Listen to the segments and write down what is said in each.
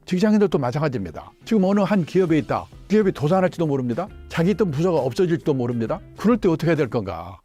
직장인들도 마찬가지입니다. 지금 어느 한 기업에 있다. 기업이 도산할지도 모릅니다. 자기 있던 부서가 없어질지도 모릅니다. 그럴 때 어떻게 해야 될 건가?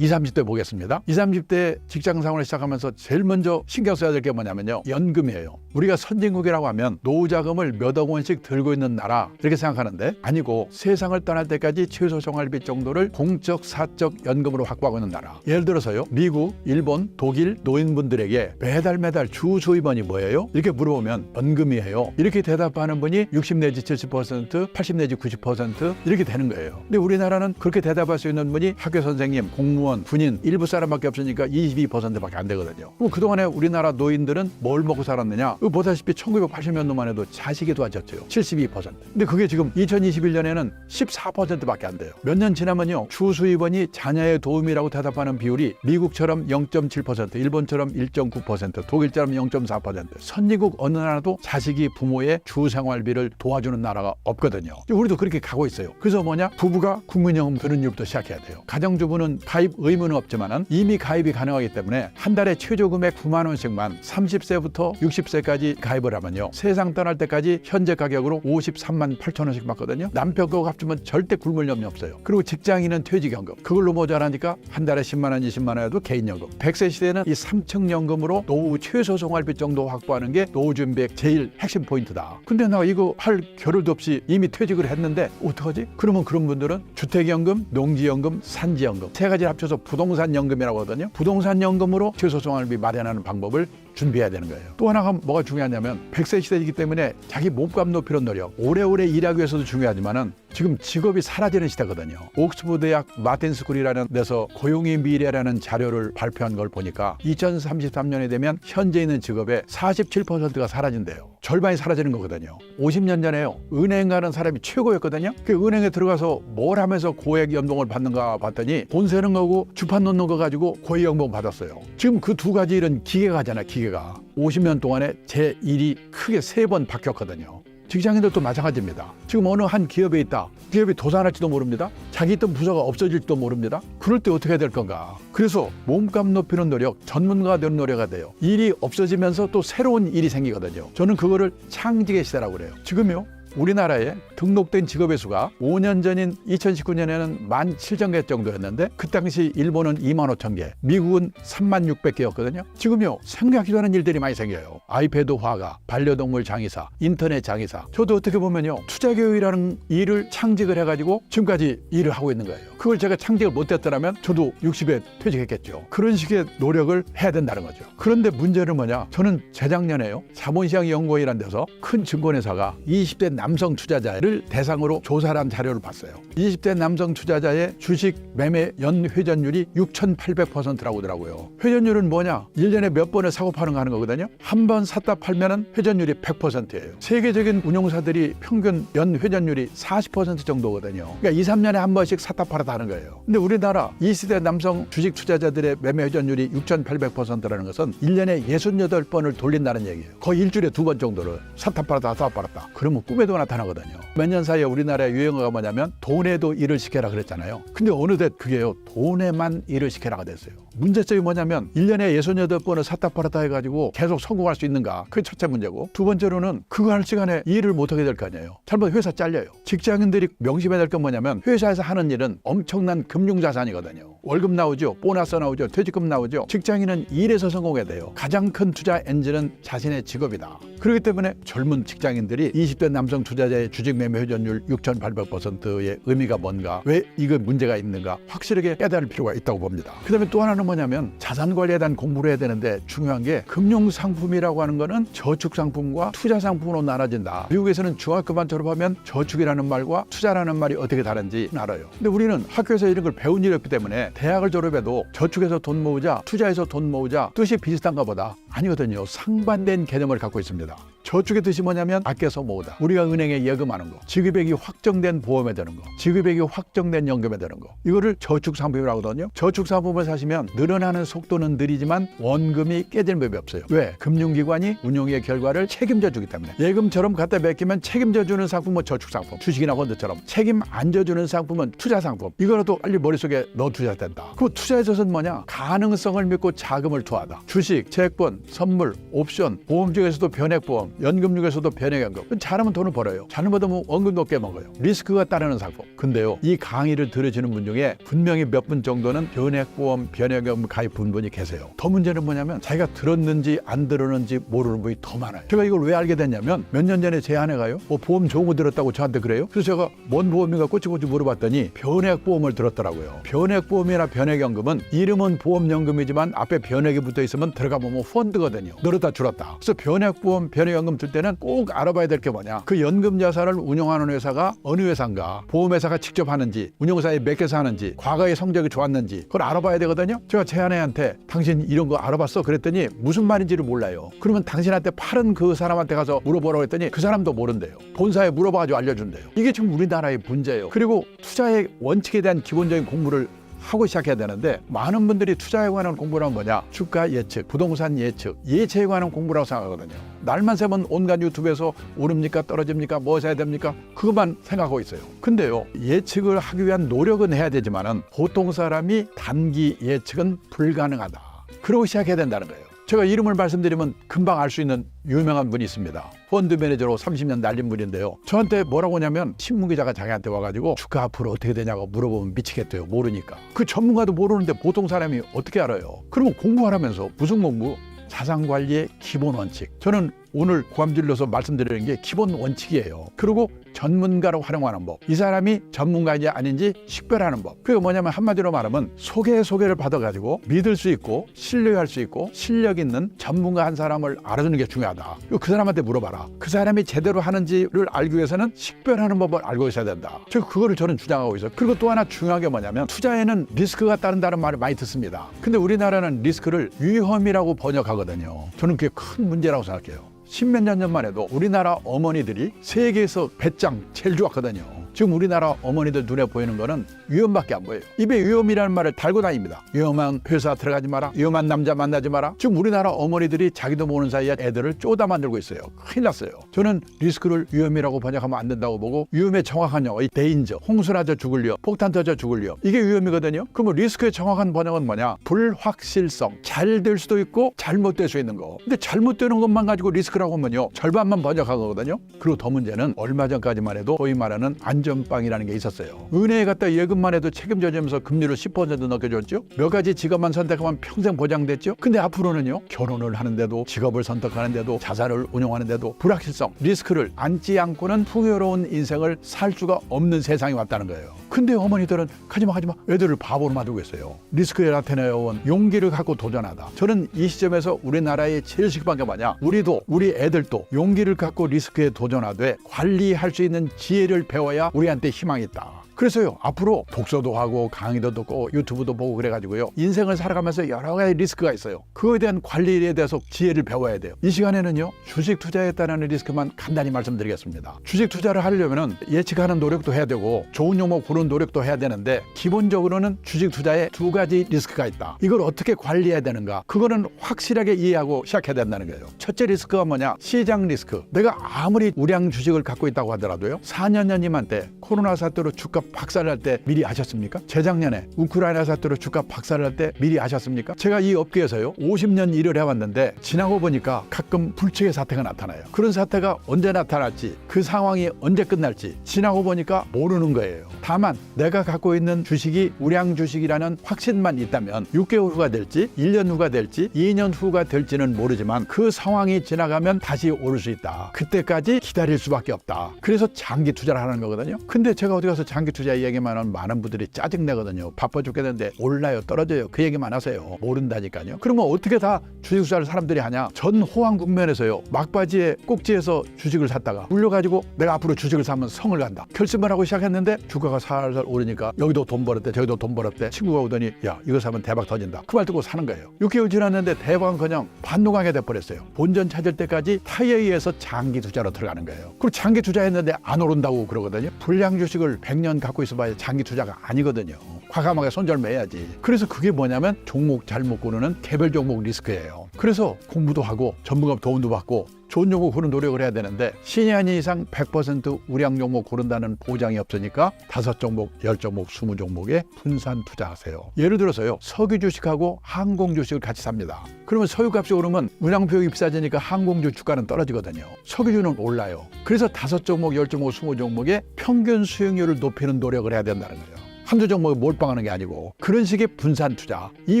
20, 30대 보겠습니다. 20, 30대 직장 생활을 시작하면서 제일 먼저 신경 써야 될 게 뭐냐면요. 연금이에요. 우리가 선진국이라고 하면 노후자금을 몇억 원씩 들고 있는 나라 이렇게 생각하는데 아니고 세상을 떠날 때까지 최소 생활비 정도를 공적, 사적 연금으로 확보하고 있는 나라. 예를 들어서요. 미국, 일본, 독일 노인분들에게 매달 주 수입원이 뭐예요? 이렇게 물어보면 연금이에요. 이렇게 대답하는 분이 60 내지 70%, 80 내지 90% 이렇게 되는 거예요. 근데 우리나라는 그렇게 대답할 수 있는 분이 학교 선생님, 공무원, 군인 일부 사람밖에 없으니까 22%밖에 안 되거든요. 그럼 그동안에 우리나라 노인들은 뭘 먹고 살았느냐? 보다시피 1980년도만 해도 자식이 도와줬죠. 72%. 근데 그게 지금 2021년에는 14%밖에 안 돼요. 몇 년 지나면요. 주 수입원이 자녀의 도움이라고 대답하는 비율이 미국처럼 0.7%, 일본처럼 1.9%, 독일처럼 0.4%. 선진국 어느 나라도 자식이 부모의 주 생활비를 도와주는 나라가 없거든요. 우리도 그렇게 가고 있어요. 그래서 뭐냐? 부부가 국민연금 드는 일부터 시작해야 돼요. 가정주부는 가입 의무는 없지만 이미 가입이 가능하기 때문에 한 달에 최저금액 9만 원씩만 30세부터 60세까지 가입을 하면요. 세상 떠날 때까지 현재 가격으로 53만 8천 원씩 받거든요. 남편 거 합치면 절대 굶을 염려 없어요. 그리고 직장인은 퇴직연금. 그걸로 모자라니까 한 달에 10만 원, 20만 원 해도 개인연금. 100세 시대는 이 3층 연금으로 노후 최소 생활비 정도 확보하는 게 노후준비의 제일 핵심 포인트다. 근데 나 이거 할 겨를도 없이 이미 퇴직을 했는데 어떡하지? 그러면 그런 분들은 주택연금, 농지연금, 산지연금 세 가지를 합쳐서 부동산연금이라고 하거든요. 부동산연금으로 최소 생활비 마련하는 방법을 준비해야 되는 거예요. 또 하나가 뭐가 중요하냐면 100세 시대이기 때문에 자기 몸값 높이는 노력 오래오래 일하기 위해서도 중요하지만은 지금 직업이 사라지는 시대거든요. 옥스퍼드 대학 마틴스쿨이라는 데서 고용의 미래라는 자료를 발표한 걸 보니까 2033년이 되면 현재 있는 직업의 47%가 사라진대요. 절반이 사라지는 거거든요. 50년 전에요. 은행 가는 사람이 최고였거든요. 그 은행에 들어가서 뭘 하면서 고액 연봉을 받는가 봤더니 돈 세는 거고 주판 놓는 거 가지고 고액 연봉 받았어요. 지금 그 두 가지 일은 기계가 하잖아. 기계가. 50년 동안에 제 일이 크게 3번 바뀌었거든요. 직장인들도 마찬가지입니다. 지금 어느 한 기업에 있다. 기업이 도산할지도 모릅니다. 자기 있던 부서가 없어질지도 모릅니다. 그럴 때 어떻게 해야 될 건가? 그래서 몸값 높이는 노력, 전문가가 되는 노력가 돼요. 일이 없어지면서 또 새로운 일이 생기거든요. 저는 그거를 창직의 시대라고 그래요. 지금요. 우리나라에 등록된 직업의 수가 5년 전인 2019년에는 17,000개 정도였는데 그 당시 일본은 25,000개, 미국은 36,000개였거든요. 지금요. 생각지도 않은 일들이 많이 생겨요. 아이패드 화가, 반려동물 장의사, 인터넷 장의사. 저도 어떻게 보면요. 투자교육이라는 일을 창직을 해가지고 지금까지 일을 하고 있는 거예요. 그걸 제가 창직을 못했더라면 저도 60에 퇴직했겠죠. 그런 식의 노력을 해야 된다는 거죠. 그런데 문제는 뭐냐? 저는 재작년에요. 자본시장연구원이라는 데서 큰 증권회사가 20대 남성 투자자를 대상으로 조사를 한 자료를 봤어요. 20대 남성 투자자의 주식 매매 연회전율이 6,800%라고 하더라고요. 회전율은 뭐냐? 1년에 몇 번을 사고 파는 거 하는 거거든요. 한 번 샀다 팔면은 회전율이 100%예요. 세계적인 운용사들이 평균 연회전율이 40% 정도거든요. 그러니까 2, 3년에 한 번씩 샀다 팔았다 하는 거예요. 근데 우리나라 20대 남성 주식 투자자들의 매매 회전율이 6,800%라는 것은 1년에 68번을 돌린다는 얘기예요. 거의 일주일에 2번 정도를 샀다 팔았다 샀다 팔았다. 그러면 꿈에도 나타나거든요. 몇 년 사이에 우리나라의 유행어가 뭐냐면 돈에도 일을 시켜라 그랬잖아요. 근데 어느덧 그게요. 돈에만 일을 시켜라가 됐어요. 문제점이 뭐냐면 1년에 68번을 샀다 팔았다 해가지고 계속 성공할 수 있는가? 그게 첫째 문제고 두 번째로는 그거 할 시간에 일을 못하게 될 거 아니에요. 잘못 회사 잘려요. 직장인들이 명심해야 될 건 뭐냐면 회사에서 하는 일은 엄청난 금융자산이거든요. 월급 나오죠. 보너스 나오죠. 퇴직금 나오죠. 직장인은 일에서 성공해야 돼요. 가장 큰 투자 엔진은 자신의 직업이다. 그렇기 때문에 젊은 직장인들이 20대 남성 투자자의 주식 매매 회전율 6,800%의 의미가 뭔가, 왜 이거 문제가 있는가 확실하게 깨달을 필요가 있다고 봅니다. 그 다음에 또 하나는 뭐냐면 자산 관리에 대한 공부를 해야 되는데 중요한 게 금융상품이라고 하는 거는 저축상품과 투자상품으로 나눠진다. 미국에서는 중학교만 졸업하면 저축이라는 말과 투자라는 말이 어떻게 다른지 알아요. 근데 우리는 학교에서 이런 걸 배운 일이 없기 때문에 대학을 졸업해도 저축해서 돈 모으자, 투자해서 돈 모으자 뜻이 비슷한가 보다. 아니거든요. 상반된 개념을 갖고 있습니다. 저축의 뜻이 뭐냐면 아껴서 모으다. 우리가 은행에 예금하는 거, 지급액이 확정된 보험에 드는 거, 지급액이 확정된 연금에 드는 거, 이거를 저축상품이라고 하거든요. 저축상품을 사시면 늘어나는 속도는 느리지만 원금이 깨질 법이 없어요. 왜? 금융기관이 운용의 결과를 책임져 주기 때문에. 예금처럼 갖다 맡기면 책임져 주는 상품은 저축상품, 주식이나 펀드처럼. 책임 안 져주는 상품은 투자상품. 이거라도 빨리 머릿속에 넣어 두셔야 된다. 그 투자에 있어서는 뭐냐? 가능성을 믿고 자금을 투하하다. 주식, 채권, 선물, 옵션, 보험 중에서도 변액보험, 연금 중에서도 변액연금. 잘하면 돈을 벌어요. 잘못하면 원금도 깨먹어요. 리스크가 따르는 상품. 근데요, 이 강의를 들으시는 분 중에 분명히 몇 분 정도는 변액보험, 변액연금 가입한 분이 계세요. 더 문제는 뭐냐면 자기가 들었는지 안 들었는지 모르는 분이 더 많아요. 제가 이걸 왜 알게 됐냐면 몇 년 전에 제 아내가요, 보험 좋은 거 들었다고 저한테 그래요. 그래서 제가 뭔 보험인가 꼬치꼬치 물어봤더니 변액보험을 들었더라고요. 변액보험이나 변액연금은 이름은 보험연금이지만 앞에 변액이 붙어 있으면 들어가 보면 펀드거든요. 늘었다 줄었다. 그래서 변액보험, 변액연금 들 때는 꼭 알아봐야 될 게 뭐냐? 그 연금 자산을 운영하는 회사가 어느 회사인가, 보험회사가 직접 하는지, 운용사에 맡겨서 하는지, 과거의 성적이 좋았는지 그걸 알아봐야 되거든요. 제가 제 아내한테 당신 이런 거 알아봤어? 그랬더니 무슨 말인지를 몰라요. 그러면 당신한테 팔은 그 사람한테 가서 물어보라고 했더니 그 사람도 모른대요. 본사에 물어봐가지고 알려준대요. 이게 지금 우리나라의 문제예요. 그리고 투자의 원칙에 대한 기본적인 공부를 하고 시작해야 되는데, 많은 분들이 투자에 관한 공부란 뭐냐? 주가 예측, 부동산 예측, 예체에 관한 공부라고 생각하거든요. 날만 새면 온갖 유튜브에서 오릅니까 떨어집니까 뭐 사야 됩니까 그것만 생각하고 있어요. 근데요, 예측을 하기 위한 노력은 해야 되지만은 보통 사람이 단기 예측은 불가능하다. 그러고 시작해야 된다는 거예요. 제가 이름을 말씀드리면 금방 알 수 있는 유명한 분이 있습니다. 펀드 매니저로 30년 날린 분인데요. 저한테 뭐라고 하냐면 신문기자가 자기한테 와가지고 주가 앞으로 어떻게 되냐고 물어보면 미치겠대요. 모르니까. 그 전문가도 모르는데 보통 사람이 어떻게 알아요? 그러면 공부하라면서. 무슨 공부? 자산관리의 기본 원칙. 저는 오늘 고함질러서 말씀드리는 게 기본 원칙이에요. 그리고 전문가로 활용하는 법. 이 사람이 전문가인지 아닌지 식별하는 법. 그게 뭐냐면 한마디로 말하면 소개를 받아가지고 믿을 수 있고 신뢰할 수 있고 실력 있는 전문가 한 사람을 알아주는 게 중요하다. 그 사람한테 물어봐라. 그 사람이 제대로 하는지를 알기 위해서는 식별하는 법을 알고 있어야 된다. 그거를 저는 주장하고 있어요. 그리고 또 하나 중요한 게 뭐냐면 투자에는 리스크가 따른다는 말을 많이 듣습니다. 근데 우리나라는 리스크를 위험이라고 번역하거든요. 저는 그게 큰 문제라고 생각해요. 십몇 년 전만 해도 우리나라 어머니들이 세계에서 배짱 제일 좋았거든요. 지금 우리나라 어머니들 눈에 보이는 거는 위험밖에 안 보여요. 입에 위험이라는 말을 달고 다닙니다. 위험한 회사 들어가지 마라. 위험한 남자 만나지 마라. 지금 우리나라 어머니들이 자기도 모르는 사이에 애들을 쪼다 만들고 있어요. 큰일 났어요. 저는 리스크를 위험이라고 번역하면 안 된다고 보고, 위험의 정확한 영어, 이 데인저, 홍수 나져 죽을 위험, 폭탄 터져 죽을 위험, 이게 위험이거든요. 그러면 리스크의 정확한 번역은 뭐냐? 불확실성. 잘 될 수도 있고 잘못될 수 있는 거. 근데 잘못되는 것만 가지고 리스크라고 하면요, 절반만 번역한 거거든요. 그리고 더 문제는 얼마 전까지만 해도 소위 말하는 안전빵이라는 게 있었어요. 은행에 갔다 예금만 해도 책임져 주면서 금리를 10% 넘겨줬죠. 몇 가지 직업만 선택하면 평생 보장됐죠. 근데 앞으로는요, 결혼을 하는데도, 직업을 선택하는데도, 자산을 운용하는데도 불확실성, 리스크를 안지 않고는 풍요로운 인생을 살 수가 없는 세상이 왔다는 거예요. 근데 어머니들은 가지마 애들을 바보로 만들고 있어요. 리스크에 나타내온 용기를 갖고 도전하다. 저는 이 시점에서 우리나라의 제일 시급한 게 뭐냐? 우리도, 우리 애들도 용기를 갖고 리스크에 도전하되 관리할 수 있는 지혜를 배워야 우리한테 희망이 있다. 그래서요, 앞으로 독서도 하고 강의도 듣고 유튜브도 보고 그래가지고요, 인생을 살아가면서 여러 가지 리스크가 있어요. 그거에 대한 관리에 대해서 지혜를 배워야 돼요. 이 시간에는요, 주식 투자에 따른 리스크만 간단히 말씀드리겠습니다. 주식 투자를 하려면은 예측하는 노력도 해야 되고 좋은 종목 고르는 노력도 해야 되는데, 기본적으로는 주식 투자에 두 가지 리스크가 있다. 이걸 어떻게 관리해야 되는가? 그거는 확실하게 이해하고 시작해야 된다는 거예요. 첫째 리스크가 뭐냐? 시장 리스크. 내가 아무리 우량 주식을 갖고 있다고 하더라도요, 4년 이맘때 코로나 사태로 주가 박살날 때 미리 아셨습니까? 재작년에 우크라이나 사태로 주가 박살날 때 미리 아셨습니까? 제가 이 업계에서요 50년 일을 해왔는데, 지나고 보니까 가끔 불측의 사태가 나타나요. 그런 사태가 언제 나타날지, 그 상황이 언제 끝날지 지나고 보니까 모르는 거예요. 다만 내가 갖고 있는 주식이 우량 주식이라는 확신만 있다면 6개월 후가 될지 1년 후가 될지 2년 후가 될지는 모르지만 그 상황이 지나가면 다시 오를 수 있다. 그때까지 기다릴 수밖에 없다. 그래서 장기 투자를 하는 거거든요. 근데 제가 어디 가서 장기 투자 이야기만 하면 많은 분들이 짜증내거든요. 바빠 죽겠는데 올라요 떨어져요 그 얘기만 하세요. 모른다니까요. 그러면 어떻게 다 주식 투자를 사람들이 하냐. 전 호황 국면에서요 막바지에 꼭지에서 주식을 샀다가 물려가지고 내가 앞으로 주식을 사면 성을 간다 결심을 하고 시작했는데 주가가 살살 오르니까 여기도 돈 벌었대 저기도 돈 벌었대. 친구가 오더니 야 이거 사면 대박 터진다. 그 말 듣고 사는 거예요. 6개월 지났는데 대박은 그냥 반동하게 돼버렸어요. 본전 찾을 때까지 타이에 의해서 장기 투자로 들어가는 거예요. 그리고 장기 투자했는데 안 오른다고 그러거든요. 불량 주식을 100년 갖고 있어봐야 장기 투자가 아니거든요. 과감하게 손절매야지. 그래서 그게 뭐냐면 종목 잘못 고르는 개별 종목 리스크예요. 그래서 공부도 하고 전문가 도움도 받고 좋은 종목 고르는 노력을 해야 되는데 신의 한 이상 100% 우량 종목 고른다는 보장이 없으니까 5종목, 10종목, 20종목에 분산 투자하세요. 예를 들어서요. 석유 주식하고 항공 주식을 같이 삽니다. 그러면 석유값이 오르면 운항비용이 비싸지니까 항공주 주가는 떨어지거든요. 석유주는 올라요. 그래서 5종목, 10종목, 20종목에 평균 수익률을 높이는 노력을 해야 된다는 거예요. 한두 종목에 몰빵하는 게 아니고 그런 식의 분산 투자 이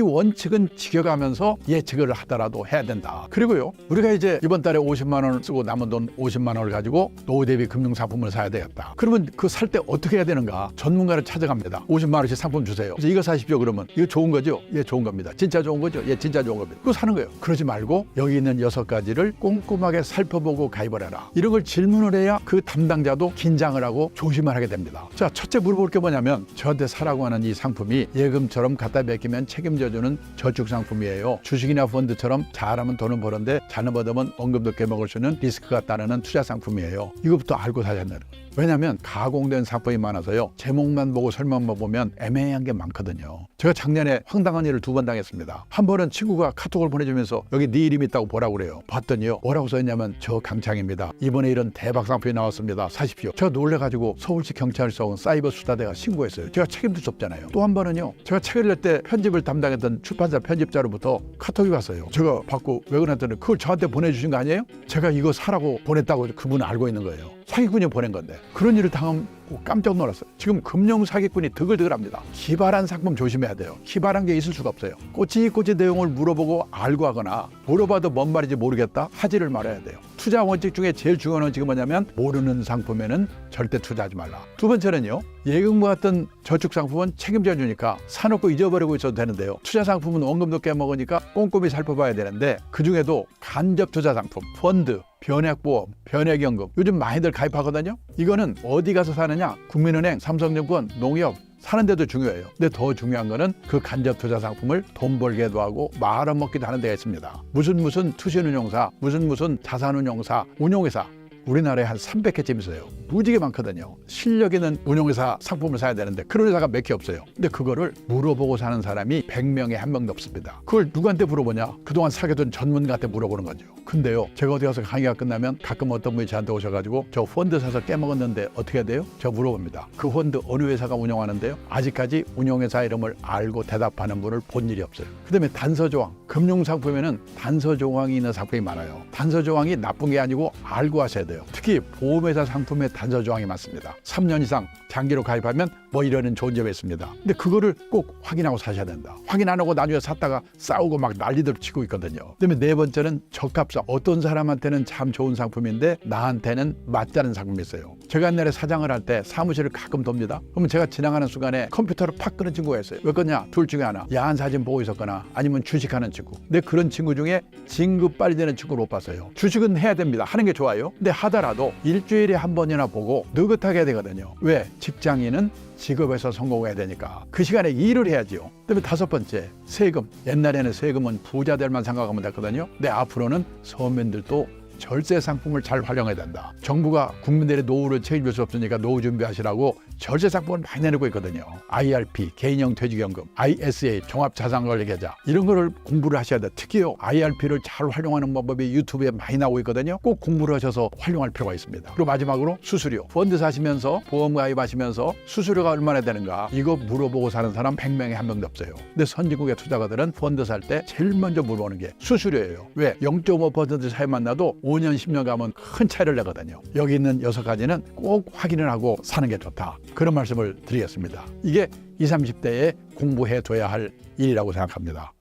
원칙은 지켜가면서 예측을 하더라도 해야 된다. 그리고요 우리가 이제 이번 달에 50만 원을 쓰고 남은 돈 50만 원을 가지고 노후 대비 금융상품을 사야 되겠다. 그러면 그 살 때 어떻게 해야 되는가. 전문가를 찾아갑니다. 50만 원씩 상품 주세요. 그래서 이거 사십시오. 그러면 이거 좋은 거죠? 예 좋은 겁니다. 진짜 좋은 거죠? 예 진짜 좋은 겁니다. 그거 사는 거예요. 그러지 말고 여기 있는 6가지를 꼼꼼하게 살펴보고 가입을 해라. 이런 걸 질문을 해야 그 담당자도 긴장을 하고 조심을 하게 됩니다. 자 첫째 물어볼 게 뭐냐면 저한테 사라고 하는 이 상품이 예금처럼 갖다 맡기면 책임져주는 저축 상품이에요. 주식이나 펀드처럼 잘하면 돈을 버는데 잘못 받으면 원금도 깨먹을 수 있는 리스크가 따르는 투자 상품이에요. 이것부터 알고 사야 된다는 거예요. 왜냐하면 가공된 상품이 많아서요. 제목만 보고 설명만 보면 애매한 게 많거든요. 제가 작년에 황당한 일을 2번 당했습니다. 한 번은 친구가 카톡을 보내주면서 여기 네 이름 있다고 보라고 그래요. 봤더니요. 뭐라고 써있냐면 저 강창입니다. 이번에 이런 대박 상품이 나왔습니다. 사십시오. 제가 놀래가지고 서울시 경찰서 사이버 수사대가 신고했어요. 제가 책임질 수 없잖아요. 또 한 번은요. 제가 책을 낼 때 편집을 담당했던 출판사 편집자로부터 카톡이 왔어요. 제가 받고 왜 그랬더니 그걸 저한테 보내주신 거 아니에요? 제가 이거 사라고 보냈다고 그분은 알고 있는 거예요. 사기꾼이 보낸 건데 그런 일을 당하고 깜짝 놀랐어요. 지금 금융 사기꾼이 드글드글합니다. 기발한 상품 조심해야 돼요. 기발한 게 있을 수가 없어요. 꼬치꼬치 내용을 물어보고 알고 하거나 물어봐도 뭔 말인지 모르겠다 하지를 말아야 돼요. 투자 원칙 중에 제일 중요한 원칙은 뭐냐면 모르는 상품에는 절대 투자하지 말라. 두 번째는요. 예금과 같은 저축 상품은 책임져 주니까 사놓고 잊어버리고 있어도 되는데요. 투자 상품은 원금도 깨먹으니까 꼼꼼히 살펴봐야 되는데 그중에도 간접 투자 상품, 펀드, 변액보험, 변액연금 요즘 많이들 가입하거든요. 이거는 어디 가서 사느냐? 국민은행, 삼성증권, 농협 사는 데도 중요해요. 근데 더 중요한 거는 그 간접 투자 상품을 돈 벌게도 하고 말아먹기도 하는 데가 있습니다. 무슨 투신운용사, 무슨 자산운용사, 운용회사 우리나라에 한 300개쯤 있어요. 무지개 많거든요. 실력 있는 운용회사 상품을 사야 되는데 그런 회사가 몇 개 없어요. 근데 그거를 물어보고 사는 사람이 100명에 1명도 없습니다. 그걸 누구한테 물어보냐? 그동안 사귀던 전문가한테 물어보는 거죠. 근데요. 제가 어디 가서 강의가 끝나면 가끔 어떤 분이 저한테 오셔가지고 저 펀드 사서 깨먹었는데 어떻게 해야 돼요? 저 물어봅니다. 그 펀드 어느 회사가 운영하는데요? 아직까지 운용회사 이름을 알고 대답하는 분을 본 일이 없어요. 그 다음에 단서조항. 금융상품에는 단서조항이 있는 상품이 많아요. 단서조항이 나쁜 게 아니고 알고 하셔야 돼요. 특히 보험회사 상품에 단서조항이 많습니다. 3년 이상 장기로 가입하면 뭐 이러는 좋은 점이 있습니다. 근데 그거를 꼭 확인하고 사셔야 된다. 확인 안 하고 나중에 샀다가 싸우고 막 난리들 치고 있거든요. 그다음에 네 번째는 적합성. 어떤 사람한테는 참 좋은 상품인데 나한테는 맞지 않은 상품이 있어요. 제가 옛날에 사장을 할 때 사무실을 가끔 돕니다. 그러면 제가 지나가는 순간에 컴퓨터를 팍 끄는 친구가 있어요. 왜 껐냐? 둘 중에 하나. 야한 사진 보고 있었거나 아니면 주식하는 친구. 근데 그런 친구 중에 진급 빨리 되는 친구를 못 봤어요. 주식은 해야 됩니다. 하는 게 좋아요. 근데 하더라도 일주일에 한 번이나 보고 느긋하게 해야 되거든요. 왜? 직장인은 직업에서 성공해야 되니까 그 시간에 일을 해야지요. 그다음에 5번째 세금. 옛날에는 세금은 부자들만 생각하면 됐거든요. 근데 앞으로는 서민들도 절세 상품을 잘 활용해야 된다. 정부가 국민들의 노후를 책임질 수 없으니까 노후 준비하시라고 절세 상품을 많이 내놓고 있거든요. IRP, 개인형 퇴직연금, ISA, 종합자산관리계좌 이런 거를 공부를 하셔야 돼요. 특히요. IRP를 잘 활용하는 방법이 유튜브에 많이 나오고 있거든요. 꼭 공부를 하셔서 활용할 필요가 있습니다. 그리고 마지막으로 수수료. 펀드 사시면서 보험 가입하시면서 수수료가 얼마나 되는가 이거 물어보고 사는 사람 100명에 1명도 없어요. 근데 선진국의 투자가들은 펀드 살 때 제일 먼저 물어보는 게 수수료예요. 왜? 0.5% 차이만 나도 5년, 10년 가면 큰 차이를 내거든요. 여기 있는 6가지는 꼭 확인을 하고 사는 게 좋다. 그런 말씀을 드리겠습니다. 이게 20, 30대에 공부해둬야 할 일이라고 생각합니다.